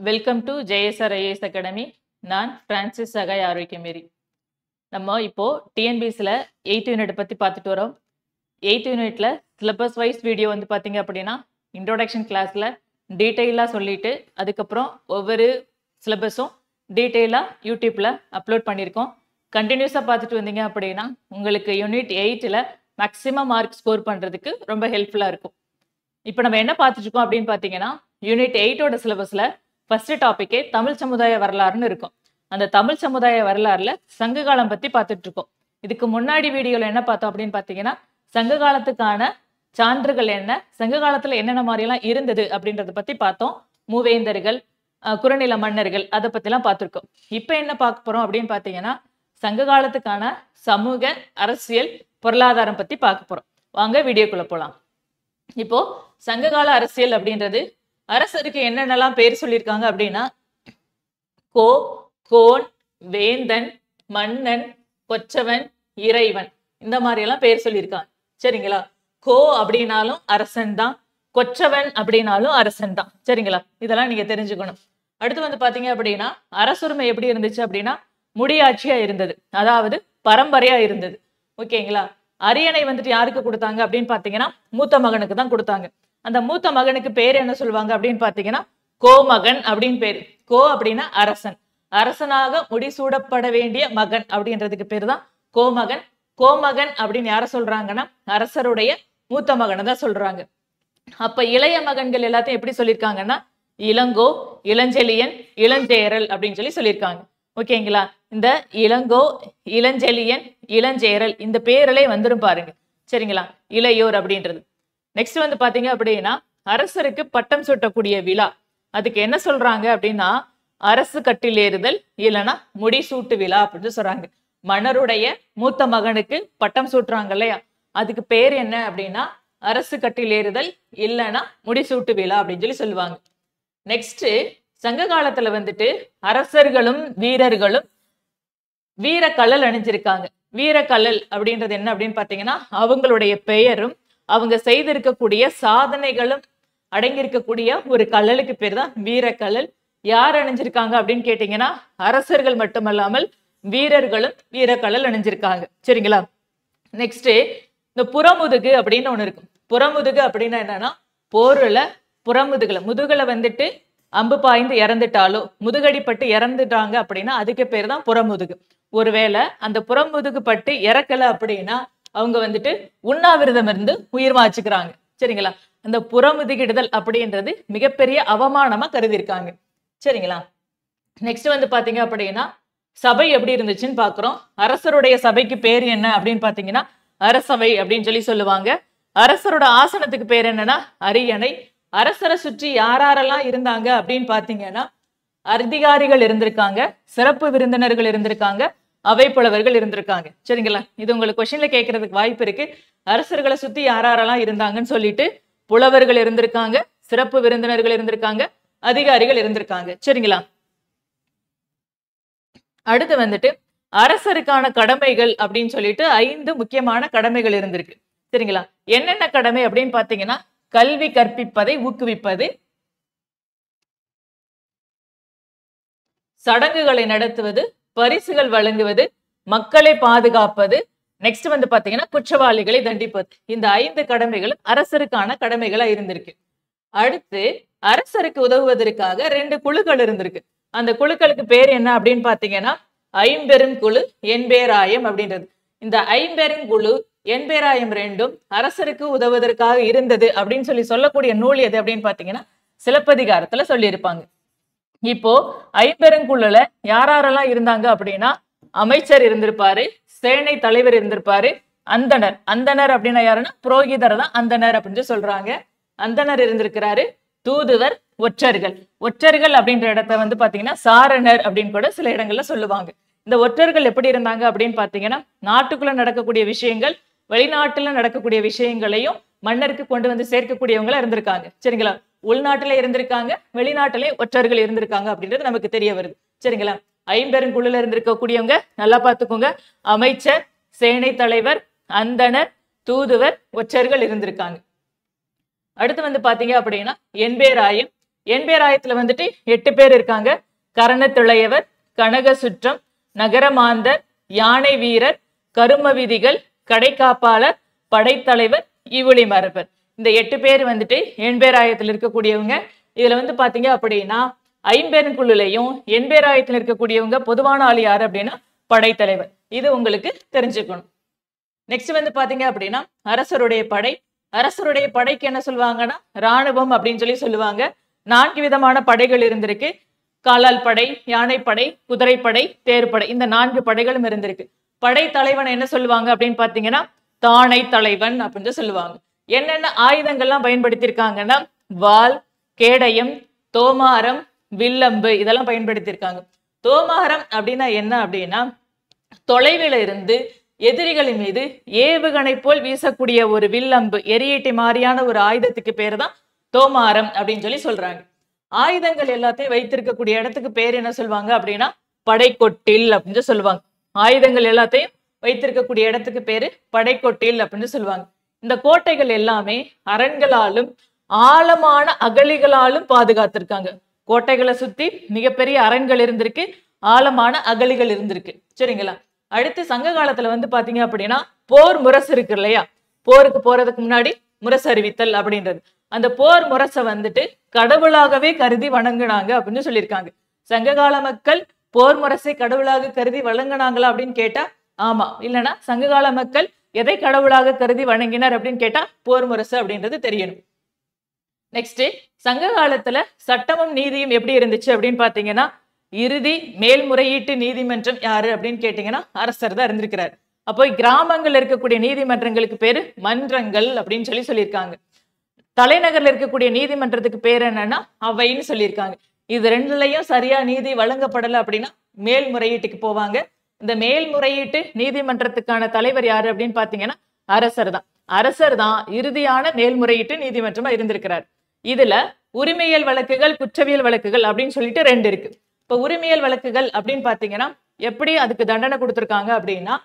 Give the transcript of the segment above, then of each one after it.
Welcome to JSR IAS academy. நான் Francis Sahai Arockiamary. நம்ம இப்போ டிஎன்பிஎஸ்சியில் 8th யூனிட் பற்றி பார்த்துட்டு வரோம். 8th யூனிட்ல சிலபஸ் வைஸ் வீடியோ வந்து பார்த்தீங்க அப்படின்னா இன்ட்ரோடக்ஷன் கிளாஸில் டீட்டெயிலாக சொல்லிட்டு அதுக்கப்புறம் ஒவ்வொரு சிலபஸும் டீட்டெயிலாக யூடியூப்பில் அப்லோட் பண்ணியிருக்கோம். கண்டினியூஸாக பார்த்துட்டு வந்தீங்க அப்படின்னா உங்களுக்கு யூனிட் 8ல் மேக்ஸிமம் மார்க் ஸ்கோர் பண்ணுறதுக்கு ரொம்ப ஹெல்ப்ஃபுல்லாக இருக்கும். இப்போ நம்ம என்ன பார்த்துட்டு இருக்கோம் அப்படின்னு பார்த்தீங்கன்னா யூனிட் 8ஓட சிலபஸில் ஃபர்ஸ்ட் டாபிக்கே தமிழ் சமுதாய வரலாறுன்னு இருக்கும். அந்த தமிழ் சமுதாய வரலாறுல சங்க காலம் பத்தி பார்த்துட்டு இருக்கோம். இதுக்கு முன்னாடி வீடியோல என்ன பார்த்தோம் அப்படின்னு பார்த்தீங்கன்னா சங்க காலத்துக்கான சான்றுகள் என்ன, சங்க காலத்துல என்னென்ன மாதிரி எல்லாம் இருந்தது அப்படின்றத பத்தி பார்த்தோம். மூவேந்தர்கள், குறுநில மன்னர்கள், அதை பத்தி எல்லாம் பார்த்துருக்கோம். இப்ப என்ன பார்க்க போறோம் அப்படின்னு பார்த்தீங்கன்னா சங்க காலத்துக்கான சமூக, அரசியல், பொருளாதாரம் பத்தி பார்க்க போறோம். வாங்க வீடியோக்குள்ள போலாம். இப்போ சங்ககால அரசியல் அப்படின்றது அரசருக்கு என்னென்னலாம் பேர் சொல்லியிருக்காங்க அப்படின்னா கோ, கோன், வேந்தன், மன்னன், கொச்சவன், இறைவன், இந்த மாதிரி எல்லாம் பேர் சொல்லியிருக்காங்க. சரிங்களா? கோ அப்படின்னாலும் அரசன் தான், கொச்சவன் அப்படின்னாலும் அரசன் தான். சரிங்களா? இதெல்லாம் நீங்க தெரிஞ்சுக்கணும். அடுத்து வந்து பாத்தீங்க அப்படின்னா அரசுரிமை எப்படி இருந்துச்சு அப்படின்னா முடியாட்சியா இருந்தது, அதாவது பரம்பரையா இருந்தது. ஓகேங்களா? அரியணை வந்துட்டு யாருக்கு கொடுத்தாங்க அப்படின்னு பாத்தீங்கன்னா மூத்த மகனுக்கு தான் கொடுத்தாங்க. அந்த மூத்த மகனுக்கு பேர் என்ன சொல்லுவாங்க அப்படின்னு பாத்தீங்கன்னா கோமகன் அப்படின்னு பேரு. கோ அப்படின்னா அரசன், அரசனாக முடிசூடப்பட வேண்டிய மகன் அப்படின்றதுக்கு பேர் தான் கோமகன். கோமகன் அப்படின்னு யார சொல்றாங்கன்னா அரசருடைய மூத்த மகனை தான் சொல்றாங்க. அப்ப இளைய மகன்கள் எல்லாத்தையும் எப்படி சொல்லியிருக்காங்கன்னா இளங்கோ, இளஞ்செழியன், இளஞ்சேரல் அப்படின்னு சொல்லியிருக்காங்க. ஓகேங்களா? இந்த இளங்கோ, இளஞ்செழியன், இளஞ்சேரல் இந்த பேரலே வந்துடும் பாருங்க. சரிங்களா? இளையோர் அப்படின்றது. நெக்ஸ்ட் வந்து பாத்தீங்க அப்படின்னா அரசருக்கு பட்டம் சூட்டக்கூடிய விழா, அதுக்கு என்ன சொல்றாங்க அப்படின்னா அரசு கட்டிலேறுதல் இல்லைன்னா முடிசூட்டு விழா அப்படின்னு சொல்றாங்க. மன்னருடைய மூத்த மகனுக்கு பட்டம் சூட்டுறாங்க இல்லையா, அதுக்கு பேர் என்ன அப்படின்னா அரசு கட்டிலேறுதல் இல்லைன்னா முடிசூட்டு விழா அப்படின்னு சொல்லுவாங்க. நெக்ஸ்ட் சங்க காலத்துல வந்துட்டு அரசர்களும் வீரர்களும் வீரக்கழல் அணிஞ்சிருக்காங்க. வீரக்கழல் அப்படின்றது என்ன அப்படின்னு பாத்தீங்கன்னா அவங்களுடைய பெயரும் அவங்க செய்திருக்கக்கூடிய சாதனைகளும் அடங்கியிருக்கக்கூடிய ஒரு கழலுக்கு பேர் தான் வீரக்கழல். யார் அணிஞ்சிருக்காங்க அப்படின்னு கேட்டீங்கன்னா அரசர்கள் மட்டுமல்லாமல் வீரர்களும் வீரக்கழல் அணிஞ்சிருக்காங்க. சரிங்களா? நெக்ஸ்ட் இந்த புறமுதுகு அப்படின்னு ஒண்ணு இருக்கும். புறமுதுகு அப்படின்னா என்னன்னா போர்ல புறமுதுகுல முதுகுல வந்துட்டு அம்பு பாய்ந்து இறந்துட்டாலோ முதுகடிப்பட்டு இறந்துட்டாங்க அப்படின்னா அதுக்கு பேர் தான் புறமுதுகு. ஒருவேளை அந்த புறமுதுகு பட்டு இறக்கல அப்படின்னா அவங்க வந்துட்டு உண்ணாவிரதம் இருந்து உயிர் மாச்சுக்கிறாங்க. சரிங்களா? அந்த புறமுதுகிடுதல் அப்படின்றது மிகப்பெரிய அவமானமா கருதிருக்காங்க. சரிங்களா? நெக்ஸ்ட் வந்து பாத்தீங்க அப்படின்னா சபை எப்படி இருந்துச்சுன்னு பாக்குறோம். அரசருடைய சபைக்கு பேர் என்ன அப்படின்னு பாத்தீங்கன்னா அரசவை அப்படின்னு சொல்லுவாங்க. அரசரோட ஆசனத்துக்கு பேர் என்னன்னா அரியணை. அரசரை சுற்றி யாரெல்லாம் இருந்தாங்க அப்படின்னு பாத்தீங்கன்னா அதிகாரிகள் இருந்திருக்காங்க, சிறப்பு விருந்தினர்கள் இருந்திருக்காங்க, அவை புலவர்கள் இருந்திருக்காங்க. சரிங்களா? இது உங்களுக்கு கொஸ்டின்ல கேட்கறதுக்கு வாய்ப்பு இருக்கு. அரசர்களை சுத்தி யாரெல்லாம் இருந்தாங்கன்னு சொல்லிட்டு புலவர்கள் இருந்திருக்காங்க, சிறப்பு விருந்தினர்கள் இருந்திருக்காங்க, அதிகாரிகள் இருந்திருக்காங்க. சரிங்களா? அடுத்து வந்துட்டு அரசருக்கான கடமைகள் அப்படின்னு சொல்லிட்டு 5 முக்கியமான கடமைகள் இருந்திருக்கு. சரிங்களா? என்னென்ன கடமை அப்படின்னு பாத்தீங்கன்னா கல்வி கற்பிப்பதை ஊக்குவிப்பது, சடங்குகளை நடத்துவது, பரிசுகள் வழங்குவது, மக்களை பாதுகாப்பது, நெக்ஸ்ட் வந்து பாத்தீங்கன்னா குற்றவாளிகளை தண்டிப்பது. இந்த 5 கடமைகளும் அரசருக்கான கடமைகளா இருந்திருக்கு. அடுத்து அரசருக்கு உதவுவதற்காக 2 குழுக்கள் இருந்திருக்கு. அந்த குழுக்களுக்கு பேர் என்ன அப்படின்னு பாத்தீங்கன்னா ஐம்பெரும் குழு, என்பேராயம் அப்படின்றது. இந்த ஐம்பெரும் குழு, என்பேராயம் ரெண்டும் அரசருக்கு உதவுவதற்காக இருந்தது அப்படின்னு சொல்லக்கூடிய நூல் எது அப்படின்னு பாத்தீங்கன்னா சிலப்பதிகாரத்துல சொல்லியிருப்பாங்க. இப்போ ஐம்பெருங்குழுல யாரெல்லாம் இருந்தாங்க அப்படின்னா அமைச்சர் இருந்திருப்பாரு, சேனை தலைவர் இருந்திருப்பாரு, அந்தனர். அந்தனர் அப்படின்னா யாருன்னா புரோகிதர் தான் அந்தனர் அப்படின்னு சொல்றாங்க. அந்தனர் இருந்திருக்கிறாரு, தூதுவர், ஒற்றர்கள். ஒற்றர்கள் அப்படின்ற இடத்த வந்து பாத்தீங்கன்னா சாரணர் அப்படின்னு கூட சில இடங்கள்ல சொல்லுவாங்க. இந்த ஒற்றர்கள் எப்படி இருந்தாங்க அப்படின்னு பாத்தீங்கன்னா நாட்டுக்குள்ள நடக்கக்கூடிய விஷயங்கள், வெளிநாட்டுல நடக்கக்கூடிய விஷயங்களையும் மன்னருக்கு கொண்டு வந்து சேர்க்கக்கூடியவங்களா இருந்திருக்காங்க. சரிங்களா? உள்நாட்டுல இருந்திருக்காங்க, வெளிநாட்டுல ஒற்றர்கள் இருந்திருக்காங்க அப்படின்றது நமக்கு தெரிய வருது. சரிங்களா? ஐம்பெருங்குழுல இருந்திருக்கக்கூடியவங்க நல்லா பார்த்துக்கோங்க. அமைச்சர், சேனை தலைவர், அந்தனர், தூதுவர், ஒற்றர்கள் இருந்திருக்காங்க. அடுத்து வந்து பாத்தீங்க அப்படின்னா என்பேராயம். எண்பேராயத்துல வந்துட்டு 8 பேர் இருக்காங்க. கரணத்திளையவர், கனக சுற்றம், நகரமாந்தர், யானை வீரர், கரும விதிகள், கடைக்காப்பாளர், படைத்தலைவர், இவுளி மரபர். இந்த 8 பேர் வந்துட்டு எண்பேராயத்தில் இருக்கக்கூடியவங்க. இதுல வந்து பாத்தீங்க அப்படின்னா ஐம்பெருங்குழுலையும் எண்பேராயத்தில் இருக்கக்கூடியவங்க பொதுவான ஆள் யாரு அப்படின்னா படைத்தலைவர். இது உங்களுக்கு தெரிஞ்சுக்கணும். நெக்ஸ்ட் வந்து பாத்தீங்க அப்படின்னா அரசருடைய படை. அரசருடைய படைக்கு என்ன சொல்லுவாங்கன்னா இராணுவம் அப்படின்னு சொல்லுவாங்க. 4 விதமான படைகள் இருந்திருக்கு. காலால் படை, யானைப்படை, குதிரைப்படை, தேர்ப்படை. இந்த 4 படைகளும் இருந்திருக்கு. படை தலைவன் என்ன சொல்லுவாங்க அப்படின்னு பாத்தீங்கன்னா தானை தலைவன் அப்படின்னு சொல்லுவாங்க. என்னென்ன ஆயுதங்கள்லாம் பயன்படுத்தியிருக்காங்கன்னா வாள், கேடயம், தோமாரம், வில்லம்பு இதெல்லாம் பயன்படுத்தியிருக்காங்க. தோமாரம் அப்படின்னா என்ன அப்படின்னா தொலைவில் இருந்து எதிரிகளின் மீது ஏவுகணை போல் வீசக்கூடிய ஒரு வில்லம்பு, எரியீட்டி மாதிரியான ஒரு ஆயுதத்துக்கு பேரு தான் தோமாரம் அப்படின்னு சொல்றாங்க. ஆயுதங்கள் எல்லாத்தையும் வைத்திருக்கக்கூடிய இடத்துக்கு பேர் என்ன சொல்லுவாங்க அப்படின்னா படைக்கொட்டில் அப்படின்னு சொல்லுவாங்க. ஆயுதங்கள் எல்லாத்தையும் வைத்திருக்கக்கூடிய இடத்துக்கு பேரு படைக்கொட்டில் அப்படின்னு சொல்லுவாங்க. இந்த கோட்டைகள் எல்லாமே அரண்களாலும் ஆழமான அகழிகளாலும் பாதுகாத்திருக்காங்க. கோட்டைகளை சுத்தி மிகப்பெரிய அரண்கள் இருந்திருக்கு, ஆழமான அகழிகள் இருந்திருக்கு. சரிங்களா? அடுத்து சங்க காலத்துல வந்து பாத்தீங்க அப்படின்னா போர் முரசு இருக்கு இல்லையா, போருக்கு போறதுக்கு முன்னாடி முரசு அறிவித்தல் அப்படின்றது. அந்த போர் முரசை வந்துட்டு கடவுளாகவே கருதி வணங்குனாங்க அப்படின்னு சொல்லியிருக்காங்க. சங்ககால மக்கள் போர் முரசை கடவுளாக கருதி வணங்குனாங்களா அப்படின்னு கேட்டா ஆமா. இல்லைன்னா சங்ககால மக்கள் எதை கடவுளாக கருதி வணங்கினார் அப்படின்னு கேட்டா போர் முரசு அப்படின்றது தெரியணும். நெக்ஸ்ட், சங்க காலத்துல சட்டமும் நீதியும் எப்படி இருந்துச்சு அப்படின்னு பாத்தீங்கன்னா இறுதி மேல்முறையீட்டு நீதிமன்றம் யாரு அப்படின்னு கேட்டீங்கன்னா அரசர் தான் இருந்திருக்கிறார். அப்போ கிராமங்கள் இருக்கக்கூடிய நீதிமன்றங்களுக்கு பேரு மன்றங்கள் அப்படின்னு சொல்லியிருக்காங்க. தலைநகர்ல இருக்கக்கூடிய நீதிமன்றத்துக்கு பேர் என்னன்னா அவைன்னு சொல்லியிருக்காங்க. இது ரெண்டுலயும் சரியா நீதி வழங்கப்படலை அப்படின்னா மேல்முறையீட்டுக்கு போவாங்க. இந்த மேல்முறையீட்டு நீதிமன்றத்துக்கான தலைவர் யாரு அப்படின்னு பாத்தீங்கன்னா அரசர் தான். அரசர் தான் இறுதியான மேல்முறையீட்டு நீதிமன்றமா இருந்திருக்கிறார். இதுல உரிமையியல் வழக்குகள், குற்றவியல் வழக்குகள் அப்படின்னு சொல்லிட்டு 2 இருக்கு. இப்ப உரிமையியல் வழக்குகள் அப்படின்னு பாத்தீங்கன்னா எப்படி அதுக்கு தண்டனை கொடுத்திருக்காங்க அப்படின்னா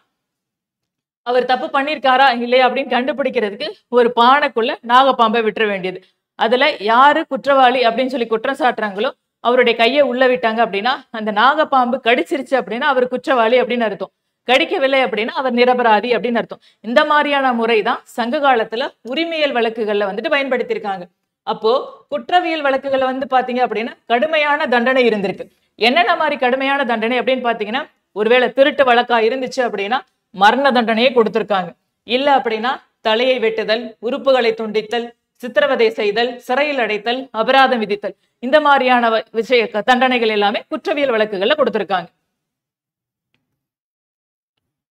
அவர் தப்பு பண்ணிருக்காரா இல்லையா அப்படின்னு கண்டுபிடிக்கிறதுக்கு ஒரு பானைக்குள்ள நாகப்பாம்பை விட்டுற வேண்டியது. அதுல யாரு குற்றவாளி அப்படின்னு குற்றம் சாட்டுறாங்களோ அவருடைய கையை உள்ள விட்டாங்க அப்படின்னா அந்த நாகப்பாம்பு கடிச்சிருச்சு அப்படின்னா அவர் குற்றவாளி அப்படின்னு அர்த்தம். கடிக்கவில்லை அப்படின்னா அவர் நிரபராதி அப்படின்னு அர்த்தம். இந்த மாதிரியான முறை தான் சங்க காலத்துல உரிமையியல் வழக்குகள்ல வந்துட்டு பயன்படுத்தியிருக்காங்க. அப்போ குற்றவியல் வழக்குகளை வந்து பாத்தீங்க அப்படின்னா கடுமையான தண்டனை இருந்திருக்கு. என்னென்ன மாதிரி கடுமையான தண்டனை அப்படின்னு பாத்தீங்கன்னா ஒருவேளை திருட்டு வழக்கா இருந்துச்சு அப்படின்னா மரண தண்டனையே கொடுத்திருக்காங்க. இல்ல அப்படின்னா தலையை வெட்டுதல், உறுப்புகளை துண்டித்தல், சித்திரவதை செய்தல், சிறையில் அடைத்தல், அபராதம் விதித்தல், இந்த மாதிரியான தண்டனைகள் எல்லாமே குற்றவியல் வழக்குகள்ல கொடுத்திருக்காங்க.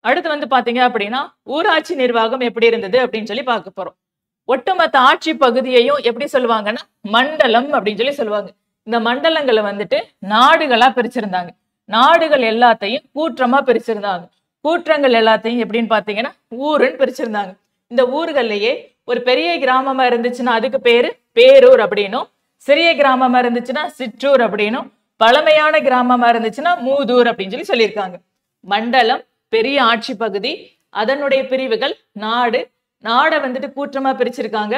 அடுத்து வந்து பாத்தீங்க அப்படின்னா ஊராட்சி நிர்வாகம் எப்படி இருந்தது அப்படின்னு பார்க்க போறோம். ஒட்டுமொத்த ஆட்சி பகுதியையும் எப்படி சொல்லுவாங்கன்னா மண்டலம் அப்படின்னு சொல்லுவாங்க. இந்த மண்டலங்களை வந்துட்டு நாடுகளா பிரிச்சிருந்தாங்க. நாடுகள் எல்லாத்தையும் கூற்றமா பிரிச்சிருந்தாங்க. கூற்றங்கள் எல்லாத்தையும் எப்படின்னு பாத்தீங்கன்னா ஊருன்னு பிரிச்சிருந்தாங்க. இந்த ஊர்கள்லயே ஒரு பெரிய கிராமமா இருந்துச்சுன்னா அதுக்கு பேரு பேரூர் அப்படின்னும், சிறிய கிராமமா இருந்துச்சுன்னா சிற்றூர் அப்படின்னும், பழமையான கிராமமா இருந்துச்சுன்னா மூதூர் அப்படின்னு சொல்லியிருக்காங்க. மண்டலம் பெரிய ஆட்சி பகுதி, அதனுடைய பிரிவுகள் நாடு. நாடை வந்துட்டு கூற்றமா பிரிச்சிருக்காங்க.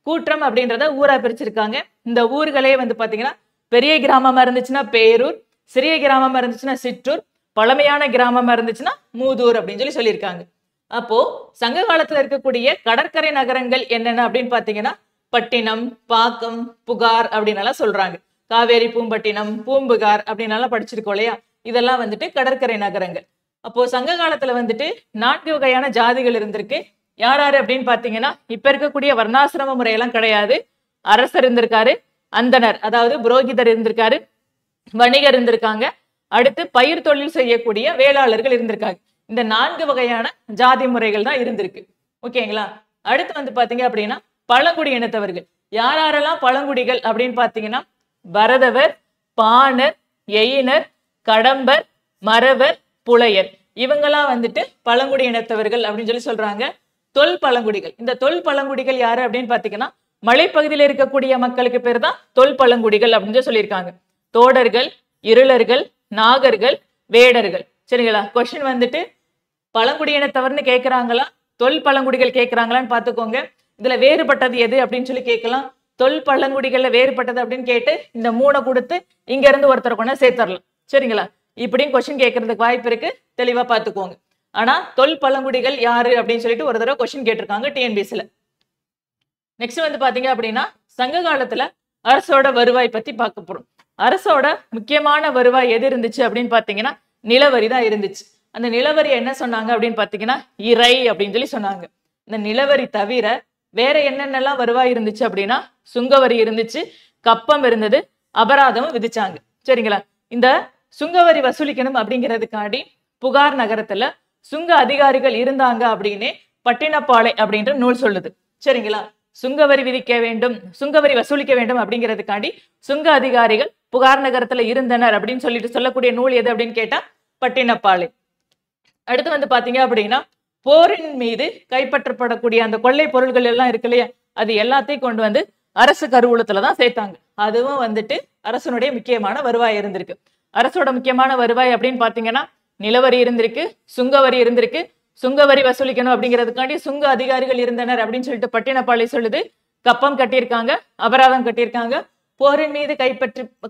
கூற்றம் அப்படின்றத ஊரா பிரிச்சிருக்காங்க. இந்த ஊர்களே வந்து பாத்தீங்கன்னா பெரிய கிராமமா இருந்துச்சுன்னா பேரூர், சிறிய கிராமமா இருந்துச்சுன்னா சிற்றூர், பழமையான கிராமமா இருந்துச்சுன்னா மூதூர் அப்படின்னு சொல்லியிருக்காங்க. அப்போ சங்க காலத்துல இருக்கக்கூடிய கடற்கரை நகரங்கள் என்னென்ன அப்படின்னு பாத்தீங்கன்னா பட்டினம், பாக்கம், புகார் அப்படின்னு சொல்றாங்க. காவேரி பூம்பட்டினம், பூம்புகார் அப்படின்னு படிச்சிருக்கோம் இல்லையா, இதெல்லாம் வந்துட்டு கடற்கரை நகரங்கள். அப்போ சங்க காலத்துல வந்துட்டு 4 வகையான ஜாதிகள் இருந்திருக்கு. யாராரு அப்படின்னு பாத்தீங்கன்னா இப்ப இருக்கக்கூடிய வர்ணாசிரம முறையெல்லாம் கிடையாது. அரசர் இருந்திருக்காரு, அந்தனர் அதாவது புரோகிதர் இருந்திருக்காரு, வணிகர் இருந்திருக்காங்க, அடுத்து பயிர் தொழில் செய்யக்கூடிய வேளாளர்கள் இருந்திருக்காங்க. இந்த 4 வகையான ஜாதி முறைகள் தான் இருந்திருக்கு. ஓகேங்களா? அடுத்து வந்து பாத்தீங்க அப்படின்னா பழங்குடி இனத்தவர்கள். யாரெல்லாம் பழங்குடிகள் அப்படின்னு பாத்தீங்கன்னா பரதவர், பாணர், எயினர், கடம்பர், மறவர், புலையர், இவங்கெல்லாம் வந்துட்டு பழங்குடி இனத்தவர்கள் அப்படின்னு சொல்றாங்க. தொல் பழங்குடிகள். இந்த தொல் பழங்குடிகள் யாரு அப்படின்னு பாத்தீங்கன்னா மலைப்பகுதியில் இருக்கக்கூடிய மக்களுக்கு பேர் தான் தொல் பழங்குடிகள் அப்படின்னு சொல்லியிருக்காங்க. தோடர்கள், இருளர்கள், நாகர்கள், வேடர்கள். சரிங்களா? கொஸ்டின் வந்துட்டு பழங்குடியினத்தவர்னு கேட்கிறாங்களா, தொல் பழங்குடிகள் கேட்கிறாங்களான்னு பாத்துக்கோங்க. இதுல வேறுபட்டது எது அப்படின்னு கேட்கலாம். தொல் பழங்குடிகள்ல வேறுபட்டது அப்படின்னு கேட்டு இந்த 3 கொடுத்து இங்க இருந்து ஒருத்தர் கொண்டு சேர்த்தரலாம். சரிங்களா? இப்படியும் கொஸ்டின் கேட்கறதுக்கு வாய்ப்பு இருக்கு, தெளிவா பார்த்துக்கோங்க. ஆனா தொல் பழங்குடிகள் யாரு அப்படின்னு சொல்லிட்டு ஒரு தடவை கொஸ்டின் கேட்டிருக்காங்க டிஎன்பிஎஸ்சில. நெக்ஸ்ட் வந்து பாத்தீங்க அப்படின்னா சங்க காலத்துல அரசோட வருவாய் பத்தி பார்க்க போறோம். அரசோட முக்கியமான வருவாய் எது இருந்துச்சு அப்படின்னு பாத்தீங்கன்னா நிலவரி தான் இருந்துச்சு. அந்த நிலவரி என்ன சொன்னாங்க அப்படின்னு பாத்தீங்கன்னா இறை அப்படின்னு சொல்லி சொன்னாங்க. இந்த நிலவரி தவிர வேற என்னென்னலாம் வருவாய் இருந்துச்சு அப்படின்னா சுங்கவரி இருந்துச்சு, கப்பம் இருந்தது, அபராதமும் விதிச்சாங்க. சரிங்களா? இந்த சுங்கவரி வசூலிக்கணும் அப்படிங்கிறதுக்காண்டி புகார் நகரத்துல சுங்க அதிகாரிகள் இருந்தாங்க அப்படின்னு பட்டினப்பாலை அப்படின்ற நூல் சொல்லுது. சரிங்களா? சுங்கவரி விதிக்க வேண்டும், சுங்கவரி வசூலிக்க வேண்டும் அப்படிங்கிறதுக்காண்டி சுங்க அதிகாரிகள் புகார் நகரத்துல இருந்தனர் அப்படின்னு சொல்லிட்டு சொல்லக்கூடிய நூல் எது அப்படின்னு கேட்டா பட்டினப்பாலை. அடுத்து வந்து பாத்தீங்க அப்படின்னா போரின் மீது கைப்பற்றப்படக்கூடிய அந்த கொள்ளை பொருள்கள் எல்லாம் இருக்கு இல்லையா, அது எல்லாத்தையும் கொண்டு வந்து அரசு கருவூலத்துலதான் சேர்த்தாங்க. அதுவும் வந்துட்டு அரசனுடைய முக்கியமான வருவாய் இருந்திருக்கு. அரசோட முக்கியமான வருவாய் அப்படின்னு பாத்தீங்கன்னா நிலவரி இருந்திருக்கு, சுங்கவரி இருந்திருக்கு. சுங்கவரி வசூலிக்கணும் அப்படிங்கிறதுக்காண்டி சுங்க அதிகாரிகள் இருந்தனர் அப்படின்னு சொல்லிட்டு பட்டினப்பாலை சொல்லுது. கப்பம் கட்டியிருக்காங்க, அபராதம் கட்டியிருக்காங்க. போரின் மீது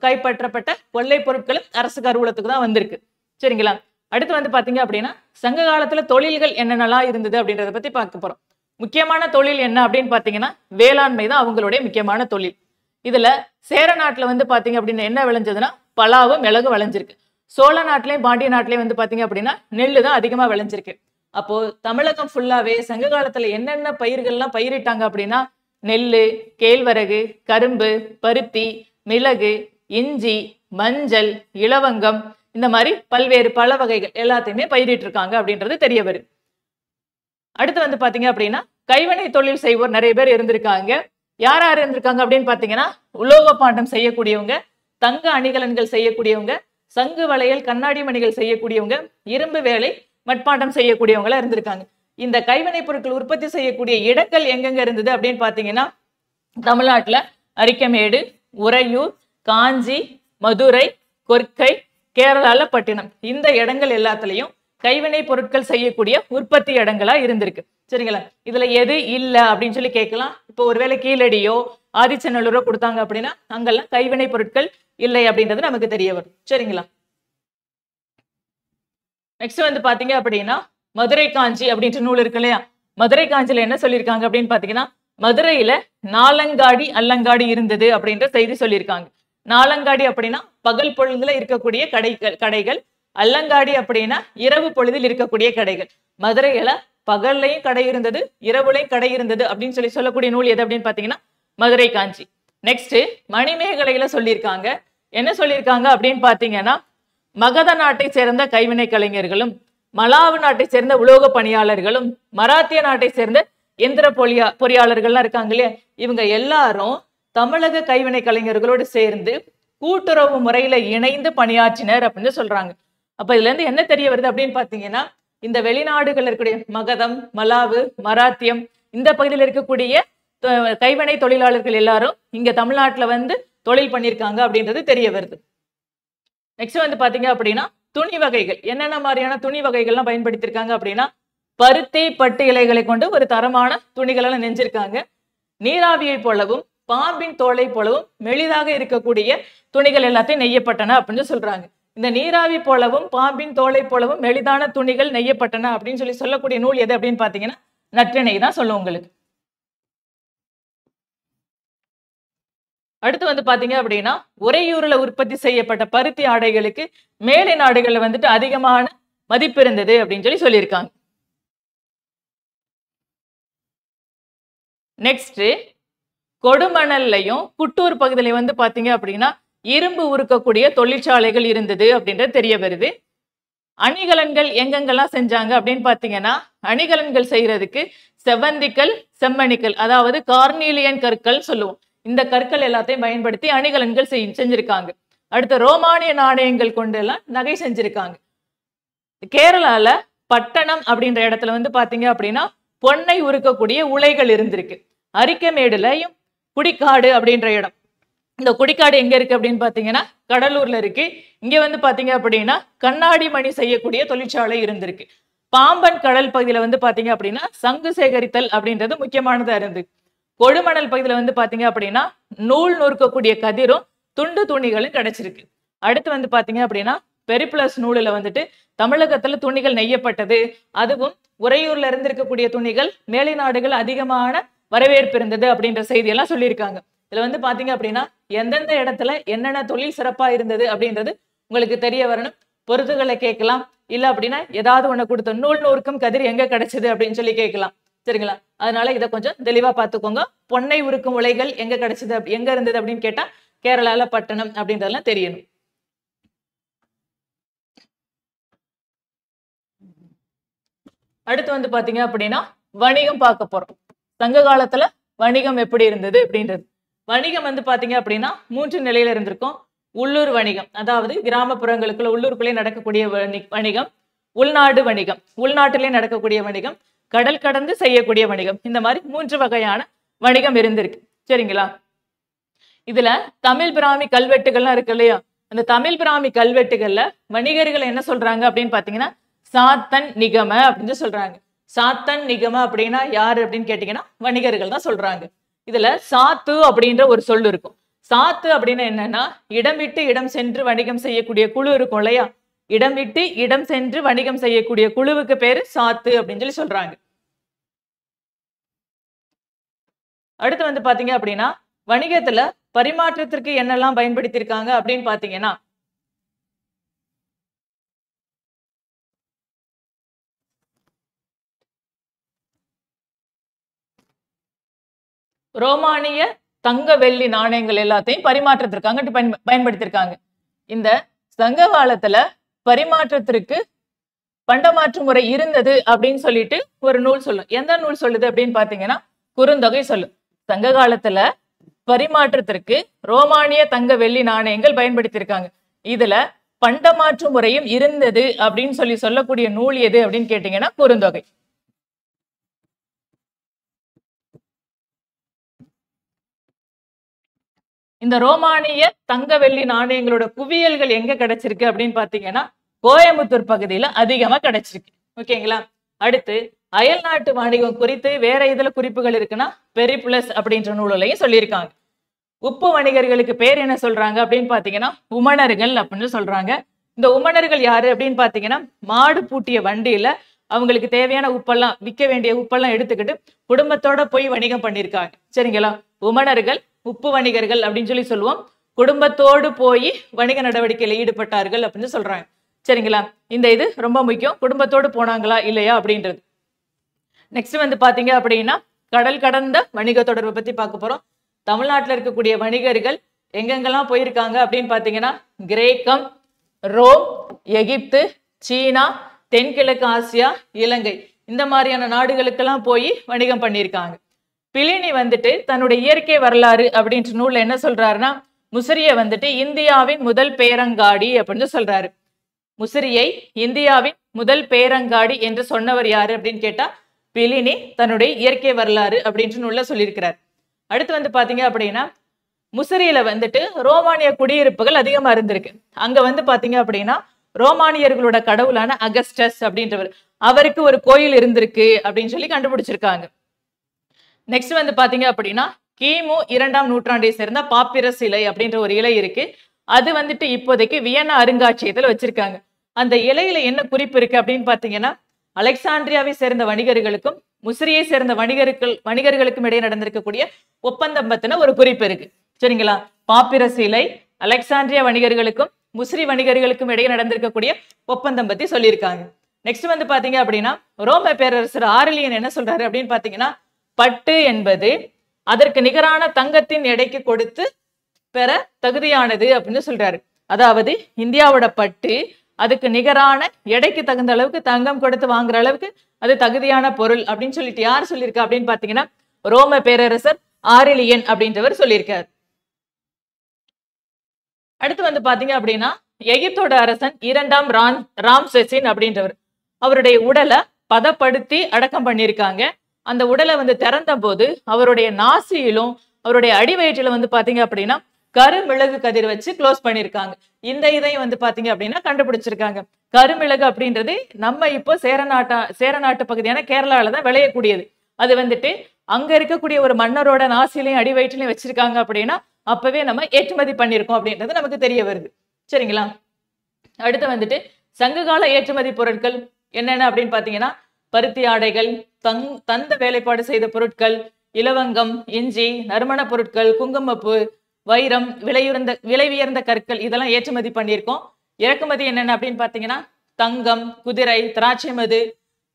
கைப்பற்றப்பட்ட கொள்ளை பொருட்களும் அரசு கருவூலத்துக்கு தான் வந்திருக்கு. சரிங்களா? அடுத்து வந்து பாத்தீங்க அப்படின்னா சங்க காலத்துல தொழில்கள் என்னென்னலாம் இருந்தது அப்படின்றத பத்தி பார்க்க போறோம். முக்கியமான தொழில் என்ன அப்படின்னு பாத்தீங்கன்னா வேளாண்மை தான் அவங்களுடைய முக்கியமான தொழில். இதுல சேர நாட்டுல வந்து பாத்தீங்க அப்படின்னா என்ன விளைஞ்சதுன்னா பலாவும் மிளகு விளைஞ்சிருக்கு. சோழ நாட்டிலையும் பாண்டிய நாட்டிலையும் வந்து பாத்தீங்க அப்படின்னா நெல்லு தான் அதிகமா விளைஞ்சிருக்கு. அப்போ தமிழகம் ஃபுல்லாவே சங்க காலத்துல என்னென்ன பயிர்கள்லாம் பயிரிட்டாங்க அப்படின்னா நெல்லு, கேழ்வரகு, கரும்பு, பருத்தி, மிளகு, இஞ்சி, மஞ்சள், இலவங்கம், இந்த மாதிரி பல்வேறு பல வகைகள் எல்லாத்தையுமே பயிரிட்டு இருக்காங்க அப்படின்றது தெரிய வருது. அடுத்து வந்து பாத்தீங்க அப்படின்னா கைவினை தொழில் செய்வோர் நிறைய பேர் இருந்திருக்காங்க. யார் யார் இருந்திருக்காங்க அப்படின்னு பாத்தீங்கன்னா உலோக பாண்டம் செய்யக்கூடியவங்க, தங்க அணிகலன்கள் செய்யக்கூடியவங்க, சங்கு வளையல் கண்ணாடி மணிகள் செய்யக்கூடியவங்க, இரும்பு வேலை மட்பாண்டம் செய்யக்கூடியவங்களா இருந்திருக்காங்க. இந்த கைவினை பொருட்கள் உற்பத்தி செய்யக்கூடிய இடங்கள் எங்கெங்க இருந்தது அப்படின்னு பாத்தீங்கன்னா தமிழ்நாட்டுல அரிக்கமேடு, உறையூர், காஞ்சி, மதுரை, கொர்க்கை, கேரளால பட்டினம், இந்த இடங்கள் எல்லாத்துலயும் கைவினை பொருட்கள் செய்யக்கூடிய உற்பத்தி இடங்களா இருந்திருக்கு. சரிங்களா? இதுல எது இல்ல அப்படின்னு சொல்லி கேட்கலாம். இப்போ ஒருவேளை கீழடியோ ஆதிச்சநல்லூரோ கொடுத்தாங்க அப்படின்னா அங்கெல்லாம் கைவினை பொருட்கள் இல்லை அப்படின்றது நமக்கு தெரிய வரும். சரிங்களா? நெக்ஸ்ட் வந்து பாத்தீங்க அப்படின்னா மதுரை காஞ்சி அப்படின்ற நூல் இருக்கு இல்லையா, மதுரை காஞ்சில என்ன சொல்லியிருக்காங்க அப்படின்னு பாத்தீங்கன்னா மதுரையில நாலங்காடி அல்லங்காடி இருந்தது அப்படின்ற செய்தி சொல்லியிருக்காங்க. நாலங்காடி அப்படின்னா பகல் பொழுதுல இருக்கக்கூடிய கடைகள், அல்லங்காடி அப்படின்னா இரவு பொழுதில் இருக்கக்கூடிய கடைகள். மதுரையில பகல்லையும் கடை இருந்தது, இரவுலையும் கடை இருந்தது அப்படின்னு சொல்லக்கூடிய நூல் எது அப்படின்னு பாத்தீங்கன்னா மதுரை காஞ்சி. நெக்ஸ்ட் மணிமேகலையில சொல்லியிருக்காங்க. என்ன சொல்லியிருக்காங்க அப்படின்னு பாத்தீங்கன்னா மகத நாட்டை சேர்ந்த கைவினை கலைஞர்களும், மலாவு நாட்டை சேர்ந்த உலோக பணியாளர்களும், மராத்திய நாட்டை சேர்ந்த எந்திர பொறியாளர்கள்லாம் இருக்காங்க இல்லையா, இவங்க எல்லாரும் தமிழக கைவினை கலைஞர்களோடு சேர்ந்து கூட்டுறவு முறையில இணைந்து பணியாற்றினர் அப்படின்னு சொல்றாங்க. அப்ப இதுல இருந்து என்ன தெரிய வருது அப்படின்னு பாத்தீங்கன்னா இந்த வெளிநாடுகள் இருக்கக்கூடிய மகதம், மலாவு, மராத்தியம், இந்த பகுதியில் இருக்கக்கூடிய கைவினை தொழிலாளர்கள் எல்லாரும் இங்க தமிழ்நாட்டுல வந்து தொழில் பண்ணியிருக்காங்க அப்படின்றது தெரிய வருது. நெக்ஸ்ட் வந்து பாத்தீங்க அப்படின்னா துணி வகைகள், என்னென்ன மாதிரியான துணி வகைகள்லாம் பயன்படுத்தியிருக்காங்க அப்படின்னா பருத்தி, பட்டு இலைகளை கொண்டு ஒரு தரமான துணிகளெல்லாம் நெஞ்சிருக்காங்க. நீராவியை போலவும் பாம்பின் தோலை போலவும் மெலிதாக இருக்கக்கூடிய துணிகள் எல்லாத்தையும் நெய்யப்பட்டன அப்படின்னு சொல்றாங்க. இந்த நீராவி போலவும் பாம்பின் தோலை போலவும் மெலிதான துணிகள் நெய்யப்பட்டன அப்படின்னு சொல்லக்கூடிய நூல் எது அப்படின்னு பாத்தீங்கன்னா நற்றிணை தான் சொல்லும் உங்களுக்கு. அடுத்து வந்து பாத்தீங்க அப்படின்னா உறையூர்ல உற்பத்தி செய்யப்பட்ட பருத்தி ஆடைகளுக்கு மேலை நாடுகள்ல வந்துட்டு அதிகமான மதிப்பு இருந்தது அப்படின்னு சொல்லியிருக்காங்க. நெக்ஸ்ட் கொடுமணல்லையும் புட்டூர் பகுதியில வந்து பாத்தீங்க அப்படின்னா இரும்பு உருக்கக்கூடிய தொழிற்சாலைகள் இருந்தது அப்படின்றது தெரிய வருது. அணிகலன்கள் எங்கெங்கெல்லாம் செஞ்சாங்க அப்படின்னு பாத்தீங்கன்னா அணிகலன்கள் செய்யறதுக்கு செவ்வந்திக்கல், செம்மணிக்கல், அதாவது கார்னீலியன் கற்கள் சொல்லுவோம், இந்த கற்கள் எல்லாத்தையும் பயன்படுத்தி அணிகலன்கள் செஞ்சிருக்காங்க. அடுத்து ரோமானிய நாணயங்கள் கொண்டு எல்லாம் நகை செஞ்சிருக்காங்க. கேரளால பட்டணம் அப்படின்ற இடத்துல வந்து பாத்தீங்க அப்படின்னா பொன்னை உருக்கக்கூடிய உலைகள் இருந்திருக்கு. அரிக்கமேடுலயும் குடிக்காடு அப்படின்ற இடம், இந்த குடிக்காடு எங்க இருக்கு அப்படின்னு பாத்தீங்கன்னா கடலூர்ல இருக்கு. இங்க வந்து பாத்தீங்க அப்படின்னா கண்ணாடி மணி செய்யக்கூடிய தொழிற்சாலை இருந்திருக்கு. பாம்பன் கடல் பகுதியில வந்து பாத்தீங்க அப்படின்னா சங்கு சேகரித்தல் அப்படின்றது முக்கியமானதா இருந்து. கொழுமணல் பகுதியில வந்து பாத்தீங்க அப்படின்னா நூல் நூற்கக்கூடிய கதிரும் துண்டு துணிகளும் கிடைச்சிருக்கு. அடுத்து வந்து பாத்தீங்க அப்படின்னா பெரிப்ளஸ் நூலில் வந்துட்டு தமிழகத்துல துணிகள் நெய்யப்பட்டது. அதுவும் உறையூர்ல இருந்து இருக்கக்கூடிய துணிகள் மேலைநாடுகள் அதிகமான வரவேற்பு இருந்தது அப்படின்ற செய்தியெல்லாம் சொல்லியிருக்காங்க. இதுல வந்து பாத்தீங்க அப்படின்னா எந்தெந்த இடத்துல என்னென்ன தொழில் சிறப்பா இருந்தது அப்படின்றது உங்களுக்கு தெரிய வரணும். பொருத்துகளை கேட்கலாம், இல்ல அப்படின்னா ஏதாவது ஒண்ணு கொடுத்த நூல் நூறுக்கும் கதிர் எங்க கிடைச்சது அப்படின்னு சொல்லி கேட்கலாம். சரிங்களா? அதனால இதை கொஞ்சம் தெளிவா பார்த்துக்கோங்க. பொன்னை உருக்கும் உலைகள் எங்க கிடைச்சது, எங்க இருந்தது அப்படின்னு கேட்டா கேரளால பட்டணம் அப்படின்றதெல்லாம் தெரியணும். அடுத்து வந்து பாத்தீங்க அப்படின்னா வணிகம் பார்க்க போறோம். சங்க காலத்துல வணிகம் எப்படி இருந்தது அப்படின்றது. வணிகம் வந்து பாத்தீங்க அப்படின்னா 3 நிலையில இருந்திருக்கும். உள்ளூர் வணிகம், அதாவது கிராமப்புறங்களுக்குள்ள உள்ளூருக்குள்ளே நடக்கக்கூடிய வணிகம். உள்நாடு வணிகம், உள்நாட்டிலே நடக்கக்கூடிய வணிகம். கடல் கடந்து செய்யக்கூடிய வணிகம். இந்த மாதிரி 3 வகையான வணிகம் இருந்திருக்கு. சரிங்களா? இதுல தமிழ் பிராமி கல்வெட்டுகள்லாம் இருக்கு இல்லையா? அந்த தமிழ் பிராமி கல்வெட்டுகள்ல வணிகர்கள் என்ன சொல்றாங்க அப்படின்னு பாத்தீங்கன்னா சாத்தன் நிகம அப்படின்னு சொல்றாங்க. சாத்தன் நிகம அப்படின்னா யாரு அப்படின்னு கேட்டீங்கன்னா வணிகர்கள் தான் சொல்றாங்க. இதுல சாத்து அப்படின்ற ஒரு சொல் இருக்கும். சாத்து அப்படின்னா என்னன்னா இடம் விட்டு இடம் சென்று வணிகம் செய்யக்கூடிய குழு இருக்கும் இல்லையா? இடம் விட்டு இடம் சென்று வணிகம் செய்யக்கூடிய குழுவுக்கு பேரு சாத்து அப்படின்னு சொல்லி சொல்றாங்க. அடுத்து வந்து பாத்தீங்க அப்படின்னா வணிகத்துல பரிமாற்றத்திற்கு என்னெல்லாம் பயன்படுத்தியிருக்காங்க அப்படின்னு பாத்தீங்கன்னா ரோமானிய தங்க வெள்ளி நாணயங்கள் எல்லாத்தையும் பரிமாற்றத்திற்காக பயன்படுத்தியிருக்காங்க. இந்த சங்க காலத்துல பரிமாற்றத்திற்கு பண்டமாற்று முறை இருந்தது அப்படின்னு சொல்லிட்டு ஒரு நூல் சொல்லும். எந்த நூல் சொல்லுது அப்படின்னு பாத்தீங்கன்னா குறுந்தொகை சொல்லும். சங்க காலத்துல பரிமாற்றத்திற்கு ரோமானிய தங்க வெள்ளி நாணயங்கள் பயன்படுத்தியிருக்காங்க. இதுல பண்டமாற்று முறையும் இருந்தது அப்படின்னு சொல்லக்கூடிய நூல் எது அப்படின்னு கேட்டீங்கன்னா குறுந்தொகை. இந்த ரோமானிய தங்க வெள்ளி நாணயங்களோட குவியல்கள் எங்க கிடைச்சிருக்கு அப்படின்னு பாத்தீங்கன்னா கோயம்புத்தூர் பகுதியில அதிகமா கிடைச்சிருக்கு. ஓகேங்களா? அடுத்து அயல் நாட்டு வணிகம் குறித்து வேற இதுல குறிப்புகள் இருக்குன்னா பெரிப்ளஸ் அப்படின்ற நூலையும் சொல்லியிருக்காங்க. உப்பு வணிகர்களுக்கு பேர் என்ன சொல்றாங்க அப்படின்னு பாத்தீங்கன்னா உமணர்கள் அப்படின்னு சொல்றாங்க. இந்த உமணர்கள் யாரு அப்படின்னு பாத்தீங்கன்னா மாடு பூட்டிய வண்டியில அவங்களுக்கு தேவையான உப்பெல்லாம், விற்க வேண்டிய உப்பெல்லாம் எடுத்துக்கிட்டு குடும்பத்தோட போய் வணிகம் பண்ணியிருக்காங்க. சரிங்களா? உமணர்கள் உப்பு வணிகர்கள் அப்படின்னு சொல்லி சொல்லுவோம். குடும்பத்தோடு போய் வணிக நடவடிக்கையில ஈடுபட்டார்கள் அப்படின்னு சொல்றாங்க. சரிங்களா? இந்த இது ரொம்ப முக்கியம். குடும்பத்தோடு போனாங்களா இல்லையா அப்படின்றது. நெக்ஸ்ட் வந்து பாத்தீங்க அப்படின்னா கடல் கடந்த வணிக தொடர்பை பத்தி பார்க்க போறோம். தமிழ்நாட்டில் இருக்கக்கூடிய வணிகர்கள் எங்கெங்கெல்லாம் போயிருக்காங்க அப்படின்னு பாத்தீங்கன்னா கிரேக்கம், ரோம், எகிப்து, சீனா, தென்கிழக்கு ஆசியா, இலங்கை, இந்த மாதிரியான நாடுகளுக்கெல்லாம் போய் வணிகம் பண்ணியிருக்காங்க. பிளினி வந்துட்டு தன்னுடைய இயற்கை வரலாறு அப்படின்ற நூல்ல என்ன சொல்றாருன்னா முசிறிய வந்துட்டு இந்தியாவின் முதல் பேரங்காடி அப்படின்னு சொல்றாரு. முசிறியை இந்தியாவின் முதல் பேரங்காடி என்று சொன்னவர் யாரு அப்படின்னு கேட்டா பிளினி தன்னுடைய இயற்கை வரலாறு அப்படின்ற நூல்ல சொல்லியிருக்கிறார். அடுத்து வந்து பாத்தீங்க அப்படின்னா முசிறியில வந்துட்டு ரோமானிய குடியிருப்புகள் அதிகமா இருந்திருக்கு. அங்க வந்து பாத்தீங்க அப்படின்னா ரோமானியர்களோட கடவுளான அகஸ்டஸ் அப்படின்றவர், அவருக்கு ஒரு கோயில் இருந்திருக்கு அப்படின்னு சொல்லி கண்டுபிடிச்சிருக்காங்க. நெக்ஸ்ட் வந்து பாத்தீங்க அப்படின்னா கிமு 2ஆம் நூற்றாண்டை சேர்ந்த பாப்பிரஸ் இலை அப்படின்ற ஒரு இலை இருக்கு. அது வந்துட்டு இப்போதைக்கு வியன்னா அருங்காட்சியகத்துல வச்சிருக்காங்க. அந்த இலையில என்ன குறிப்பு இருக்கு அப்படின்னு பாத்தீங்கன்னா அலெக்சாண்ட்ரியாவை சேர்ந்த வணிகர்களுக்கும் முசிறியை சேர்ந்த வணிகர்களுக்கும் இடையே நடந்திருக்கக்கூடிய ஒப்பந்தம் பத்தின ஒரு குறிப்பு இருக்கு. சரிங்களா? பாப்பிரஸ் இலை அலெக்சாண்ட்ரியா வணிகர்களுக்கும் முசிறி வணிகர்களுக்கும் இடையே நடந்திருக்கக்கூடிய ஒப்பந்தம் பத்தி சொல்லியிருக்காங்க. நெக்ஸ்ட் வந்து பாத்தீங்க அப்படின்னா ரோம பேரரசர் ஆரிலியன் என்ன சொல்றாரு அப்படின்னு பாத்தீங்கன்னா பட்டு என்பது அதற்கு நிகரான தங்கத்தின் எடைக்கு கொடுத்து பெற தகுதியானது அப்படின்னு சொல்றாரு. அதாவது இந்தியாவோட பட்டு அதுக்கு நிகரான எடைக்கு தகுந்த அளவுக்கு தங்கம் கொடுத்து வாங்குற அளவுக்கு அது தகுதியான பொருள் அப்படின்னு சொல்லிட்டு யார் சொல்லியிருக்கா அப்படின்னு பாத்தீங்கன்னா ரோம பேரரசர் ஆரிலியன் அப்படின்றவர் சொல்லியிருக்காரு. அடுத்து வந்து பாத்தீங்க அப்படின்னா எகிப்தோட அரசன் 2ஆம் ராம்செசின் அப்படின்றவர், அவருடைய உடலை பதப்படுத்தி அடக்கம் பண்ணியிருக்காங்க. அந்த உடலை வந்து திறந்த போது அவருடைய நாசியிலும் அவருடைய அடிவயிற்றில வந்து பாத்தீங்க அப்படின்னா கருமிளகு கதிர் வச்சு க்ளோஸ் பண்ணியிருக்காங்க. இந்த இதையும் வந்து பாத்தீங்க அப்படின்னா கண்டுபிடிச்சிருக்காங்க. கருமிளகு அப்படின்றது நம்ம இப்போ சேர நாட்டு பகுதியான கேரளால தான் விளையக்கூடியது. அது வந்துட்டு அங்க இருக்கக்கூடிய ஒரு மன்னரோட நாசிலையும் அடி வயிற்றுலையும் வச்சிருக்காங்க அப்படின்னா அப்பவே நம்ம ஏற்றுமதி பண்ணியிருக்கோம் அப்படின்றது நமக்கு தெரிய வருது. சரிங்களா? அடுத்து வந்துட்டு சங்ககால ஏற்றுமதி பொருட்கள் என்னென்ன அப்படின்னு பாத்தீங்கன்னா பருத்தி ஆடைகள், தந்த வேலைப்பாடு செய்த பொருட்கள், இலவங்கம், இஞ்சி, நறுமண பொருட்கள், குங்குமப்பூ, வைரம், விலை உயர்ந்த கற்கள் இதெல்லாம் ஏற்றுமதி பண்ணியிருக்கோம். இறக்குமதி என்னென்ன அப்படின்னு பாத்தீங்கன்னா தங்கம், குதிரை, திராட்சை மது,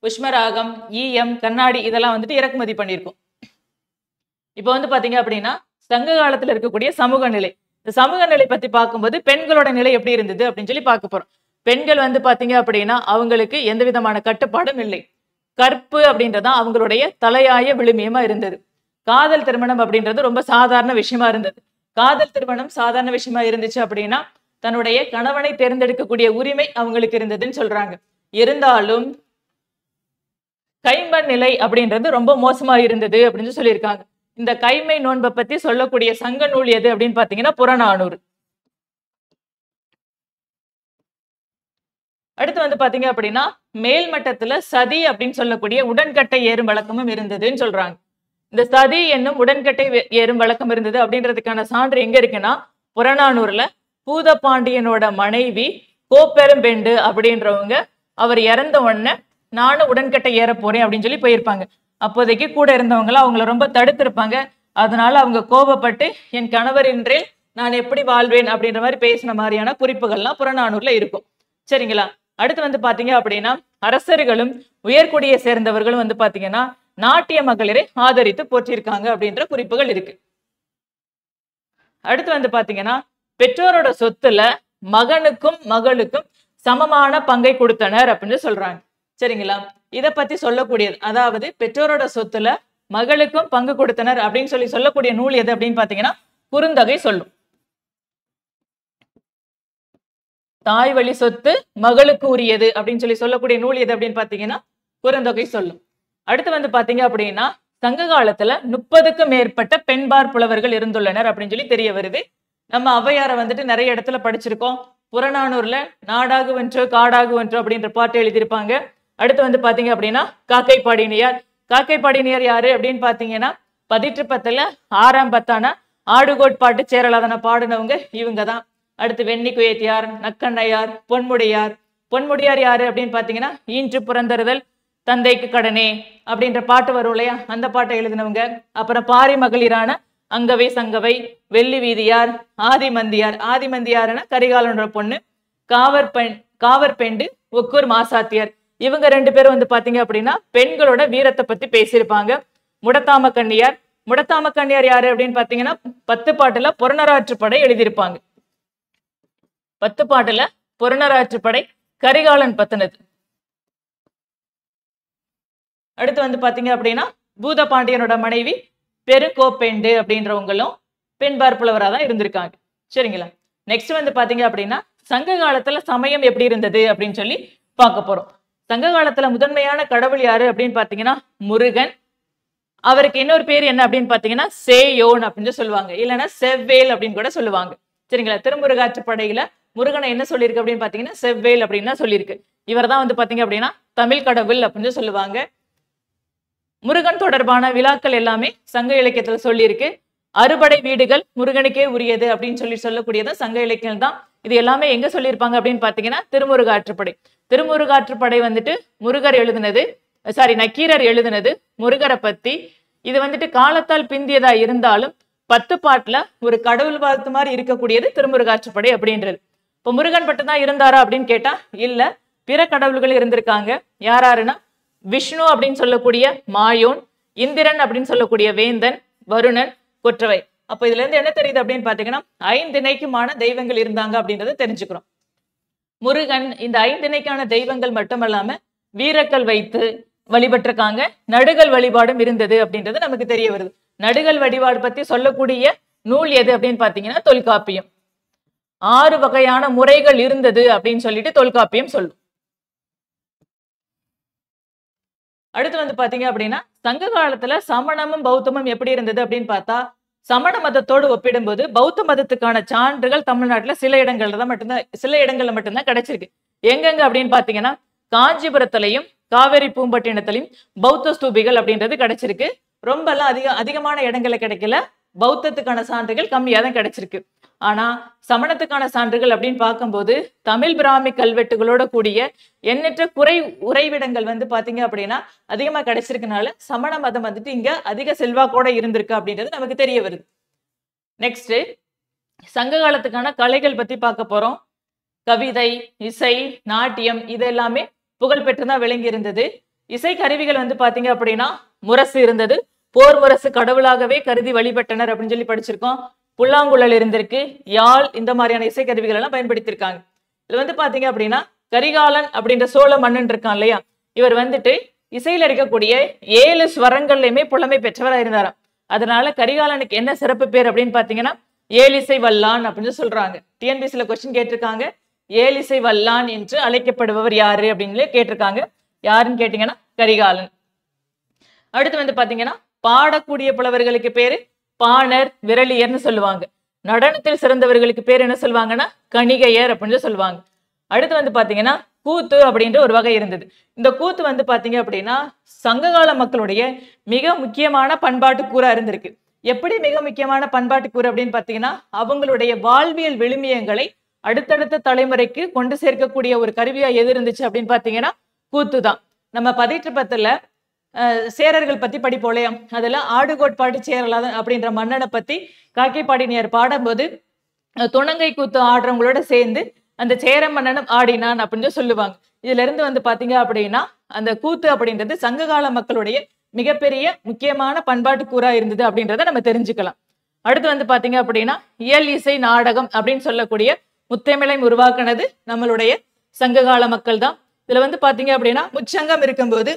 புஷ்மராகம், ஈயம், கண்ணாடி இதெல்லாம் வந்துட்டு இறக்குமதி பண்ணியிருக்கோம். இப்போ வந்து பாத்தீங்க அப்படின்னா சங்க காலத்துல இருக்கக்கூடிய சமூக நிலை, இந்த சமூக நிலை பத்தி பார்க்கும்போது பெண்களோட நிலை எப்படி இருந்தது அப்படின்னு சொல்லி பார்க்க போறோம். பெண்கள் வந்து பாத்தீங்க அப்படின்னா அவங்களுக்கு எந்த விதமான கட்டுப்பாடும் இல்லை. கற்பு அப்படின்றதான் அவங்களுடைய தலையாய விழுமியமா இருந்தது. காதல் திருமணம் அப்படின்றது ரொம்ப சாதாரண விஷயமா இருந்தது. காதல் திருமணம் சாதாரண விஷயமா இருந்துச்சு அப்படின்னா தன்னுடைய கணவனை தேர்ந்தெடுக்கக்கூடிய உரிமை அவங்களுக்கு இருந்ததுன்னு சொல்றாங்க. இருந்தாலும் கைம்பெண் நிலை அப்படின்றது ரொம்ப மோசமா இருந்தது அப்படின்னு சொல்லியிருக்காங்க. இந்த கைமை நோன்பை பத்தி சொல்லக்கூடிய சங்க நூல் எது அப்படின்னு பாத்தீங்கன்னா புறநானூறு. அடுத்து வந்து பாத்தீங்க அப்படின்னா மேல் மட்டத்துல சதி அப்படின்னு சொல்லக்கூடிய உடன்கட்டை ஏறும் வழக்கமும் இருந்ததுன்னு சொல்றாங்க. இந்த சதி என்னும் உடன்கட்டை ஏறும் வழக்கம் இருந்தது அப்படின்றதுக்கான சான்று எங்க இருக்குன்னா புறநானூறுல பூதபாண்டியனோட மனைவி கோப்பெரும்பெண்டு அப்படின்றவங்க அவர் இறந்த உடனே நானும் உடன்கட்டை ஏற போறேன் அப்படின்னு சொல்லி போயிருப்பாங்க. அப்போதைக்கு கூட இருந்தவங்கள அவங்கள ரொம்ப தடுத்திருப்பாங்க. அதனால அவங்க கோபப்பட்டு என் கணவர் இன்றே நான் எப்படி வாழ்வேன் அப்படின்ற மாதிரி பேசின மாதிரியான குறிப்புகள்லாம் புறநானூறுல இருக்கும். சரிங்களா? அடுத்து வந்து பாத்தீங்க அப்படின்னா அரசர்களும் உயர்குடியை சேர்ந்தவர்களும் வந்து பாத்தீங்கன்னா நாட்டிய மகளிரை ஆதரித்து போற்றிருக்காங்க அப்படின்ற குறிப்புகள் இருக்கு. அடுத்து வந்து பாத்தீங்கன்னா பெற்றோரோட சொத்துல மகனுக்கும் மகளுக்கும் சமமான பங்கை கொடுத்தனர் அப்படின்னு சொல்றாங்க. சரிங்களா? இத பத்தி சொல்லக்கூடியது, அதாவது பெற்றோரோட சொத்துல மகளுக்கும் பங்கு கொடுத்தனர் அப்படின்னு சொல்லக்கூடிய நூல் எது அப்படின்னு பாத்தீங்கன்னா குறுந்தொகை சொல்லும். தாய் வழி சொத்து மகளுக்கு உரியது அப்படின்னு சொல்லக்கூடிய நூல் எது அப்படின்னு பாத்தீங்கன்னா குறுந்தொகை சொல்லும். அடுத்து வந்து பாத்தீங்க அப்படின்னா சங்க காலத்துல 30க்கும் மேற்பட்ட பெண்பார் புலவர்கள் இருந்துள்ளனர் அப்படின்னு சொல்லி தெரிய வருது. நம்ம ஔவையாரை வந்துட்டு நிறைய இடத்துல படிச்சிருக்கோம். புறநானூறுல நாடாகு வென்றோ காடாகு வென்றோ அப்படின்ற பாட்டு எழுதியிருப்பாங்க. அடுத்து வந்து பாத்தீங்க அப்படின்னா காக்கைப்பாடினியார் யாரு அப்படின்னு பாத்தீங்கன்னா பதிற்றுப்பத்துல 6ஆம் பத்தான ஆடுகோட்பாட்டு சேரலாதன பாடுனவங்க இவங்க தான். அடுத்து வெண்ணி குயத்தியார், நக்கண்ணையார், பொன்முடியார் யாரு அப்படின்னு பாத்தீங்கன்னா ஈன்று புறந்தறுதல் தந்தைக்கு கடனே அப்படின்ற பாட்டு வரும் இல்லையா, அந்த பாட்டை எழுதினவங்க. அப்புறம் பாரி மகளிரான அங்கவை சங்கவை, வெள்ளி வீதியார், ஆதிமந்தியார்னா கரிகாலனோட பொண்ணு, காவற்பெண்டு, ஒக்கூர் மாசாத்தியார், இவங்க 2 பேரும் வந்து பாத்தீங்க அப்படின்னா பெண்களோட வீரத்தை பத்தி பேசியிருப்பாங்க. முடத்தாம கண்ணியார் யாரு அப்படின்னு பாத்தீங்கன்னா 10 பாட்டுல புறநராற்றுப்படை எழுதியிருப்பாங்க. 10 பாட்டுல புறநராற்றுப்படை கரிகாலன் பத்தினது. அடுத்து வந்து பாத்தீங்க அப்படின்னா பூதபாண்டியனோட மனைவி பெருங்கோப்பெண்டு அப்படின்றவங்களும் பெண்பார் புலவராக தான் இருந்திருக்காங்க. சரிங்களா? நெக்ஸ்ட் வந்து பாத்தீங்க அப்படின்னா சங்க காலத்துல சமயம் எப்படி இருந்தது அப்படின்னு சொல்லி பார்க்க போறோம். சங்க காலத்துல முதன்மையான கடவுள் யாரு அப்படின்னு பாத்தீங்கன்னா முருகன். அவருக்கு இன்னொரு பேர் என்ன அப்படின்னு பாத்தீங்கன்னா சேயோன் அப்படின்னு சொல்லுவாங்க, இல்லைன்னா செவ்வேல் அப்படின்னு கூட சொல்லுவாங்க. சரிங்களா? திருமுருகாற்றுப்படையில முருகனை என்ன சொல்லியிருக்கு அப்படின்னு பாத்தீங்கன்னா செவ்வேல் அப்படின்னு தான் சொல்லியிருக்கு. இவர் தான் வந்து பாத்தீங்க அப்படின்னா தமிழ் கடவுள் அப்படின்னு சொல்லுவாங்க. முருகன் தொடர்பான விழாக்கள் எல்லாமே சங்க இலக்கியத்துல சொல்லியிருக்கு. அறுபடை வீடுகள் முருகனுக்கே உரியது அப்படின்னு சொல்லக்கூடியது சங்க இலக்கியம் தான். இது எல்லாமே எங்க சொல்லியிருப்பாங்க அப்படின்னு பாத்தீங்கன்னா திருமுருகாற்றுப்படை வந்துட்டு நக்கீரர் எழுதுனது முருகரை பத்தி. இது வந்துட்டு காலத்தால் பிந்தியதா இருந்தாலும் 10 பாட்டுல ஒரு கடவுள் வாழ்த்து மாதிரி இருக்கக்கூடியது திருமுருகாற்றுப்படை அப்படின்றது. இப்போ முருகன் மட்டும் தான் இருந்தாரா அப்படின்னு கேட்டா இல்ல, பிற கடவுள்கள் இருந்திருக்காங்க. யாருன்னா விஷ்ணு அப்படின்னு சொல்லக்கூடிய மாயோன், இந்திரன் அப்படின்னு சொல்லக்கூடிய வேந்தன், வருணன், கொற்றவை. அப்ப இதுல இருந்து என்ன தெரியுது அப்படின்னு பாத்தீங்கன்னா 5 திணைக்குமான தெய்வங்கள் இருந்தாங்க அப்படின்றத தெரிஞ்சுக்கிறோம். முருகன் இந்த 5 திணைக்கான தெய்வங்கள் மட்டுமல்லாம வீரக்கல் வைத்து வழிபட்டிருக்காங்க. நடுகள் வழிபாடும் இருந்தது அப்படின்றது நமக்கு தெரிய வருது. நடுகள் வழிபாடு பத்தி சொல்லக்கூடிய நூல் எது அப்படின்னு பாத்தீங்கன்னா தொல்காப்பியம். 6 வகையான முறைகள் இருந்தது அப்படின்னு சொல்லிட்டு தொல்காப்பியம் சொல்லும். அடுத்து வந்து பாத்தீங்க அப்படின்னா சங்க காலத்துல சமணமும் பௌத்தமும் எப்படி இருந்தது அப்படின்னு பார்த்தா சமண மதத்தோடு ஒப்பிடும்போது பௌத்த மதத்துக்கான சான்றுகள் தமிழ்நாட்டுல சில இடங்கள்ல மட்டும்தான் கிடைச்சிருக்கு. எங்கெங்க அப்படின்னு பாத்தீங்கன்னா காஞ்சிபுரத்திலையும் காவேரி பூம்பட்டினத்திலையும் பௌத்த ஸ்தூபிகள் அப்படின்றது கிடைச்சிருக்கு. ரொம்பலாம் அதிகமான இடங்கள்ல கிடைக்கல. பௌத்தத்துக்கான சான்றுகள் கம்மியா தான் கிடைச்சிருக்கு. ஆனா சமணத்துக்கான சான்றுகள் அப்படின்னு பார்க்கும்போது தமிழ் பிராமி கல்வெட்டுகளோட கூடிய எண்ணற்ற உறைவிடங்கள் வந்து பாத்தீங்க அப்படின்னா அதிகமா கிடைச்சிருக்கனால சமண மதம் வந்துட்டு இங்க அதிக செல்வாக்கோட இருந்திருக்கு அப்படின்றது நமக்கு தெரிய வருது. நெக்ஸ்ட் சங்க காலத்துக்கான கலைகள் பத்தி பார்க்க போறோம். கவிதை, இசை, நாட்டியம் இது எல்லாமே புகழ்பெற்றுதான் விளங்கி இருந்தது. இசை கருவிகள் வந்து பாத்தீங்க அப்படின்னா முரசு இருந்தது. போர் முரசு கடவுளாகவே கருதி வழிபட்டனர் அப்படின்னு சொல்லி படிச்சிருக்கோம். புல்லாங்குழல் இருந்திருக்கு. யாழ் இந்த மாதிரியான இசை கருவிகள் எல்லாம் பயன்படுத்தியிருக்காங்க. இதுல வந்து பாத்தீங்க அப்படின்னா கரிகாலன் அப்படின்ற சோழ மன்னன் இருக்கான் இல்லையா, இவர் வந்துட்டு இசையில இருக்கக்கூடிய 7 ஸ்வரங்கள்லயுமே புலமை பெற்றவராக இருந்தாராம். அதனால கரிகாலனுக்கு என்ன சிறப்பு பேர் அப்படின்னு பாத்தீங்கன்னா ஏலிசை வல்லான் அப்படின்னு சொல்றாங்க. டிஎன்பிசில கொஸ்டின் கேட்டிருக்காங்க. ஏலிசை வல்லான் என்று அழைக்கப்படுபவர் யாரு அப்படின்னு கேட்டிருக்காங்க. யாருன்னு கேட்டீங்கன்னா கரிகாலன். அடுத்து வந்து பாத்தீங்கன்னா பாடக்கூடிய புலவர்களுக்கு பேரு பாணர், விரலியர்னு சொல்லுவாங்க. நடனத்தில் சிறந்தவர்களுக்கு பேர் என்ன சொல்லுவாங்கன்னா கணிகையர் அப்படின்னு சொல்லுவாங்க. அடுத்து வந்து பாத்தீங்கன்னா கூத்து அப்படின்ற ஒரு வகை இருந்தது. இந்த கூத்து வந்து பாத்தீங்க அப்படின்னா சங்ககால மக்களுடைய மிக முக்கியமான பண்பாட்டு கூறா இருந்திருக்கு. எப்படி மிக முக்கியமான பண்பாட்டு கூறு அப்படின்னு பாத்தீங்கன்னா அவங்களுடைய வாழ்வியல் விழுமியங்களை அடுத்தடுத்த தலைமுறைக்கு கொண்டு சேர்க்கக்கூடிய ஒரு கருவியா எது இருந்துச்சு அப்படின்னு பாத்தீங்கன்னா கூத்து தான். நம்ம பதிற்றுப்பத்துல சேரர்கள் பத்தி படிப்போம் இல்லையா, அதுல ஆடு கோட்பாடு சேரலாதன் அப்படின்ற மன்னனை பத்தி காக்கைப்பாடினியார் பாடும்போது துணங்கை கூத்து ஆடுறவங்களோட சேர்ந்து அந்த சேர மன்னனும் ஆடினான் அப்படின்னு சொல்லுவாங்க. இதுல இருந்து வந்து பாத்தீங்க அப்படின்னா அந்த கூத்து அப்படின்றது சங்ககால மக்களுடைய மிகப்பெரிய முக்கியமான பண்பாட்டு கூறா இருந்தது அப்படின்றத நம்ம தெரிஞ்சுக்கலாம். அடுத்து வந்து பாத்தீங்க அப்படின்னா இயல் இசை நாடகம் அப்படின்னு சொல்லக்கூடிய முத்தமிழை உருவாக்குனது நம்மளுடைய சங்ககால மக்கள் தான். இதுல வந்து பாத்தீங்க அப்படின்னா முச்சங்கம் இருக்கும்போது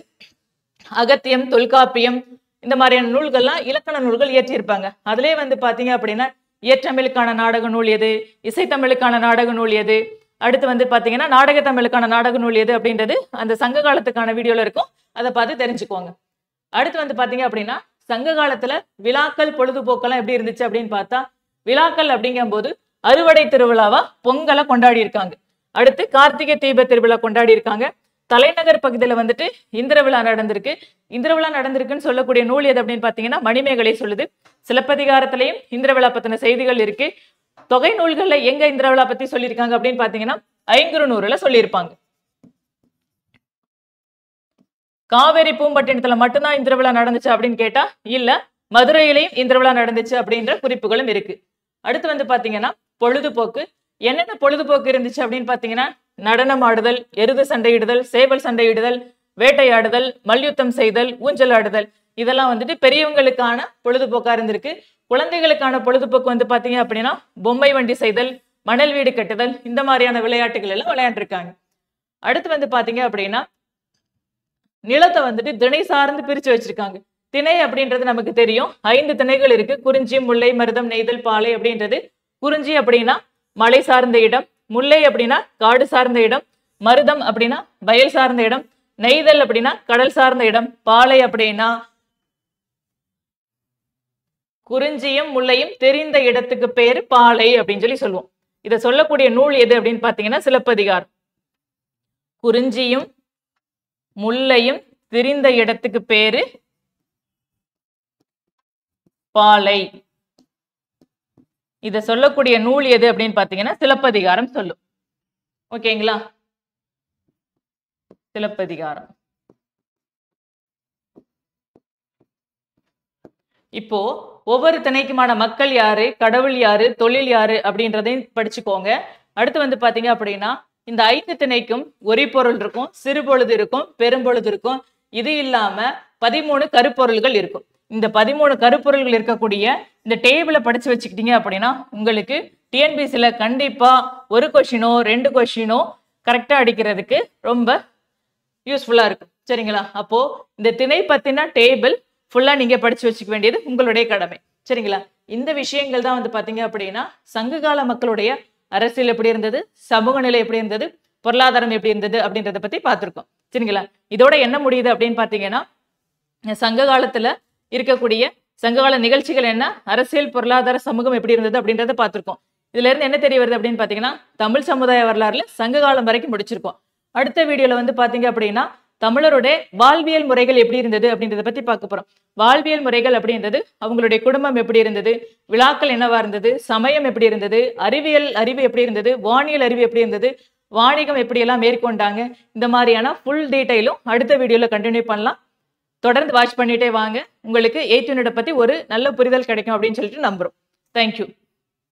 அகத்தியம், தொல்காப்பியம் இந்த மாதிரியான நூல்கள்லாம் இலக்கண நூல்கள் இயற்றியிருப்பாங்க. அதுலேயே வந்து பாத்தீங்க அப்படின்னா இயற்றமிழுக்கான நாடக நூல் எது, இசைத்தமிழுக்கான நாடக நூல் எது, அடுத்து வந்து பாத்தீங்கன்னா நாடக தமிழுக்கான நாடக நூல் எது அப்படின்றது அந்த சங்க காலத்துக்கான வீடியோல இருக்கும். அதை பார்த்து தெரிஞ்சுக்கோங்க. அடுத்து வந்து பாத்தீங்க அப்படின்னா சங்க காலத்துல விழாக்கள் பொழுதுபோக்கெல்லாம் எப்படி இருந்துச்சு அப்படின்னு பார்த்தா விழாக்கள் அப்படிங்கும் போது அறுவடை திருவிழாவா பொங்கலை கொண்டாடி இருக்காங்க. அடுத்து கார்த்திகை தீப திருவிழா கொண்டாடி இருக்காங்க. தலைநகர் பகுதியில வந்துட்டு இந்திர விழா நடந்திருக்கு. இந்திர விழா நடந்திருக்குன்னு சொல்லக்கூடிய நூல் எது அப்படின்னு பாத்தீங்கன்னா மணிமேகலை சொல்லுது. சிலப்பதிகாரத்திலையும் இந்திர விழா பத்தின செய்திகள் இருக்கு. தொகை நூல்கள்ல எங்க இந்திர விழா பத்தி சொல்லியிருக்காங்க அப்படின்னு பாத்தீங்கன்னா ஐங்குறுநூறுல சொல்லியிருப்பாங்க. காவேரி பூம்பட்டினத்துல மட்டும்தான் இந்திர விழா நடந்துச்சு அப்படின்னு கேட்டா இல்ல, மதுரையிலையும் இந்திர விழா நடந்துச்சு அப்படின்ற குறிப்புகளும் இருக்கு. அடுத்து வந்து பாத்தீங்கன்னா பொழுதுபோக்கு. என்னென்ன பொழுதுபோக்கு இருந்துச்சு அப்படின்னு பாத்தீங்கன்னா நடனம் ஆடுதல், எருது சண்டையிடுதல், சேவல் சண்டையிடுதல், வேட்டையாடுதல், மல்யுத்தம் செய்தல், ஊஞ்சல் ஆடுதல் இதெல்லாம் வந்துட்டு பெரியவங்களுக்கான பொழுதுபோக்கா இருந்திருக்கு. குழந்தைகளுக்கான பொழுதுபோக்கு வந்து பாத்தீங்க அப்படின்னா பொம்மை வண்டி செய்தல், மணல் வீடு கட்டுதல் இந்த மாதிரியான விளையாட்டுகள் எல்லாம் விளையாண்டுருக்காங்க. அடுத்து வந்து பாத்தீங்க அப்படின்னா நிலத்தை வந்துட்டு திணை சார்ந்து பிரிச்சு வச்சிருக்காங்க. திணை அப்படின்றது நமக்கு தெரியும். 5 திணைகள் இருக்கு. குறிஞ்சி, முல்லை, மருதம், நெய்தல், பாலை அப்படின்றது. குறிஞ்சி அப்படின்னா மலை சார்ந்த இடம், முல்லை அப்படின்னா காடு சார்ந்த இடம், மருதம் அப்படின்னா வயல் சார்ந்த இடம், நெய்தல் அப்படின்னா கடல் சார்ந்த இடம், பாலை அப்படின்னா குறிஞ்சியும் முல்லையும் தெரிந்த இடத்துக்கு பேரு பாலை அப்படின்னு சொல்லி சொல்லுவோம். இதை சொல்லக்கூடிய நூல் எது அப்படின்னு பாத்தீங்கன்னா சிலப்பதிகாரம். குறிஞ்சியும் முல்லையும் தெரிந்த இடத்துக்கு பேரு பாலை. இத சொல்லக்கூடிய நூல் எது அப்படின்னு பாத்தீங்கன்னா சிலப்பதிகாரம் சொல்லும். ஓகேங்களா? சிலப்பதிகாரம். இப்போ ஒவ்வொரு திணைக்குமான மக்கள் யாரு, கடவுள் யாரு, தொழில் யாரு அப்படின்றதையும் படிச்சுக்கோங்க. அடுத்து வந்து பாத்தீங்க அப்படின்னா இந்த 5 திணைக்கும் ஒரி பொருள் இருக்கும், சிறு பொழுது இருக்கும், பெரும்பொழுது இருக்கும். இது இல்லாம 13 கருப்பொருள்கள் இருக்கும். இந்த 13 கருப்பொருள்கள் இருக்கக்கூடிய இந்த டேபிளை படிச்சு வச்சுக்கிட்டீங்க அப்படின்னா உங்களுக்கு டிஎன்பிசில கண்டிப்பா ஒரு கொஸ்டினோ 2 கொஸ்டினோ கரெக்டா அடிக்கிறதுக்கு ரொம்ப யூஸ்ஃபுல்லா இருக்கும். சரிங்களா? அப்போ இந்த திணை பத்தின டேபிள் ஃபுல்லா நீங்க படிச்சு வச்சுக்க வேண்டியது உங்களுடைய கடமை. சரிங்களா? இந்த விஷயங்கள் தான் வந்து பாத்தீங்க அப்படின்னா சங்ககால மக்களுடைய அரசியல் எப்படி இருந்தது, சமூக நிலை எப்படி இருந்தது, பொருளாதாரம் எப்படி இருந்தது அப்படின்றத பத்தி பார்த்திருக்கோம். சரிங்களா? இதோட என்ன முடியுது அப்படின்னு பாத்தீங்கன்னா சங்க காலத்துல இருக்கக்கூடிய சங்ககால நிகழ்ச்சிகள் என்ன, அரசியல், பொருளாதார, சமூகம் எப்படி இருந்தது அப்படின்றத பார்த்திருக்கோம். இதுல இருந்து என்ன தெரிய வருது அப்படின்னு பாத்தீங்கன்னா தமிழ் சமுதாய வரலாறுல சங்க காலம் வரைக்கும் முடிச்சிருக்கோம். அடுத்த வீடியோல வந்து பாத்தீங்க அப்படின்னா தமிழருடைய வாழ்வியல் முறைகள் எப்படி இருந்தது அப்படின்றத பத்தி பார்க்க போறோம். வாழ்வியல் முறைகள் அப்படின்றது அவங்களுடைய குடும்பம் எப்படி இருந்தது, விழாக்கள் என்னவா இருந்தது, சமயம் எப்படி இருந்தது, அறிவு எப்படி இருந்தது, வானியல் அறிவு எப்படி இருந்தது, வாணிகம் எப்படி எல்லாம் மேற்கொண்டாங்க, இந்த மாதிரியான ஃபுல் டீடைலும் அடுத்த வீடியோல கண்டினியூ பண்ணலாம். தொடர்ந்து வாட்ச் பண்ணிட்டே வாங்க. உங்களுக்கு 8th யூனிட் பத்தி ஒரு நல்ல புரிதல் கிடைக்கும் அப்படின்னு சொல்லிட்டு நம்புறோம். தேங்க்யூ.